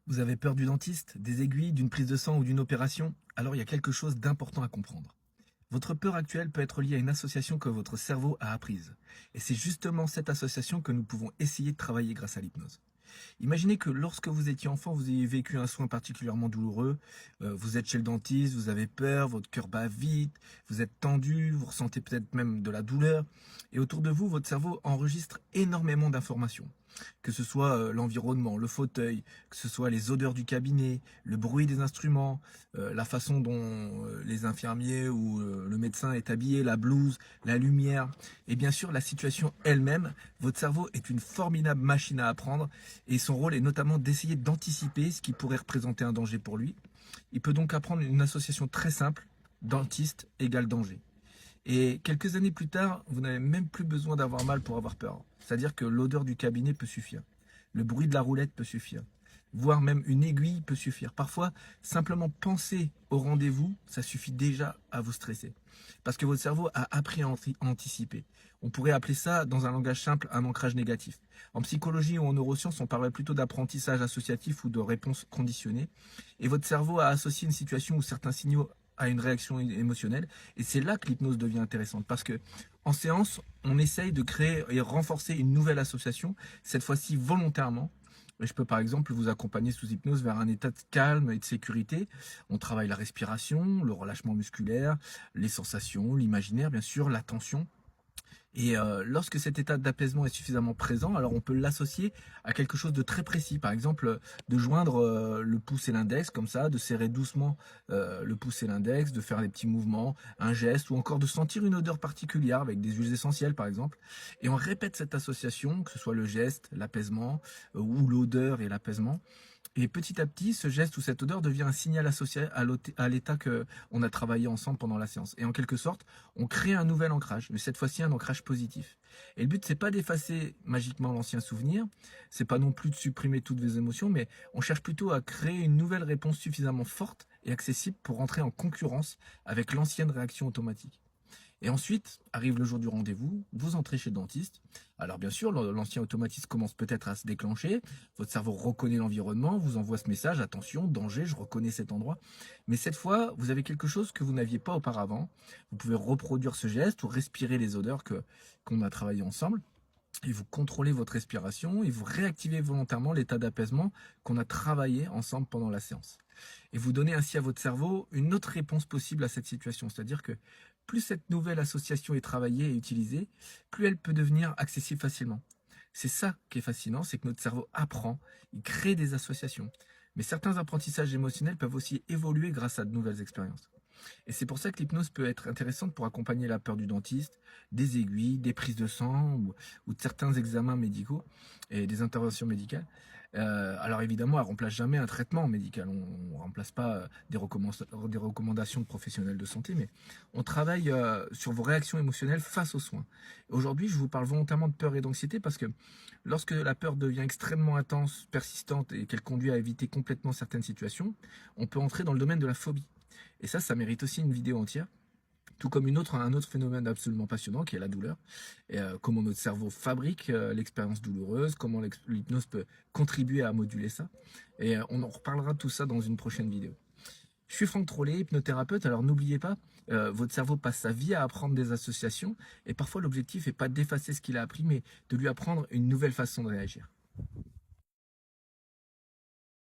Vous avez peur du dentiste, des aiguilles, d'une prise de sang ou d'une opération? Alors il y a quelque chose d'important à comprendre. Votre peur actuelle peut être liée à une association que votre cerveau a apprise. Et c'est justement cette association que nous pouvons essayer de travailler grâce à l'hypnose. Imaginez que lorsque vous étiez enfant, vous ayez vécu un soin particulièrement douloureux. Vous êtes chez le dentiste, vous avez peur, votre cœur bat vite, vous êtes tendu, vous ressentez peut-être même de la douleur. Et autour de vous, votre cerveau enregistre énormément d'informations. Que ce soit l'environnement, le fauteuil, que ce soit les odeurs du cabinet, le bruit des instruments, la façon dont les infirmiers ou le médecin est habillé, la blouse, la lumière, et bien sûr la situation elle-même. Votre cerveau est une formidable machine à apprendre et son rôle est notamment d'essayer d'anticiper ce qui pourrait représenter un danger pour lui. Il peut donc apprendre une association très simple, dentiste égale danger. Et quelques années plus tard, vous n'avez même plus besoin d'avoir mal pour avoir peur. C'est-à-dire que l'odeur du cabinet peut suffire. Le bruit de la roulette peut suffire. Voire même une aiguille peut suffire. Parfois, simplement penser au rendez-vous, ça suffit déjà à vous stresser. Parce que votre cerveau a appris à anticiper. On pourrait appeler ça, dans un langage simple, un ancrage négatif. En psychologie ou en neurosciences, on parle plutôt d'apprentissage associatif ou de réponse conditionnée. Et votre cerveau a associé une situation ou certains signaux à une réaction émotionnelle. Et c'est là que l'hypnose devient intéressante. Parce que en séance, on essaye de créer et renforcer une nouvelle association, cette fois-ci volontairement. Et je peux par exemple vous accompagner sous hypnose vers un état de calme et de sécurité. On travaille la respiration, le relâchement musculaire, les sensations, l'imaginaire bien sûr, l'attention. Et lorsque cet état d'apaisement est suffisamment présent, alors on peut l'associer à quelque chose de très précis. Par exemple, de joindre le pouce et l'index comme ça, de serrer doucement le pouce et l'index, de faire des petits mouvements, un geste, ou encore de sentir une odeur particulière avec des huiles essentielles par exemple. Et on répète cette association, que ce soit le geste, l'apaisement, ou l'odeur et l'apaisement. Et petit à petit, ce geste ou cette odeur devient un signal associé à l'état qu'on a travaillé ensemble pendant la séance. Et en quelque sorte, on crée un nouvel ancrage, mais cette fois-ci un ancrage positif. Et le but, c'est pas d'effacer magiquement l'ancien souvenir, c'est pas non plus de supprimer toutes vos émotions, mais on cherche plutôt à créer une nouvelle réponse suffisamment forte et accessible pour rentrer en concurrence avec l'ancienne réaction automatique. Et ensuite, arrive le jour du rendez-vous, vous entrez chez le dentiste. Alors bien sûr, l'ancien automatisme commence peut-être à se déclencher, votre cerveau reconnaît l'environnement, vous envoie ce message, attention, danger, je reconnais cet endroit. Mais cette fois, vous avez quelque chose que vous n'aviez pas auparavant. Vous pouvez reproduire ce geste ou respirer les odeurs qu'on a travaillé ensemble. Et vous contrôlez votre respiration et vous réactivez volontairement l'état d'apaisement qu'on a travaillé ensemble pendant la séance. Et vous donnez ainsi à votre cerveau une autre réponse possible à cette situation. C'est-à-dire que plus cette nouvelle association est travaillée et utilisée, plus elle peut devenir accessible facilement. C'est ça qui est fascinant, c'est que notre cerveau apprend, il crée des associations. Mais certains apprentissages émotionnels peuvent aussi évoluer grâce à de nouvelles expériences. Et c'est pour ça que l'hypnose peut être intéressante pour accompagner la peur du dentiste, des aiguilles, des prises de sang ou de certains examens médicaux et des interventions médicales. Alors évidemment, elle ne remplace jamais un traitement médical. On ne remplace pas des recommandations de professionnels de santé, mais on travaille sur vos réactions émotionnelles face aux soins. Aujourd'hui, je vous parle volontairement de peur et d'anxiété parce que lorsque la peur devient extrêmement intense, persistante et qu'elle conduit à éviter complètement certaines situations, on peut entrer dans le domaine de la phobie. Et ça mérite aussi une vidéo entière. Tout comme un autre phénomène absolument passionnant qui est la douleur. Et comment notre cerveau fabrique l'expérience douloureuse, comment l'hypnose peut contribuer à moduler ça. Et on en reparlera de tout ça dans une prochaine vidéo. Je suis Franck Trollet, hypnothérapeute, alors n'oubliez pas, votre cerveau passe sa vie à apprendre des associations et parfois l'objectif n'est pas d'effacer ce qu'il a appris mais de lui apprendre une nouvelle façon de réagir.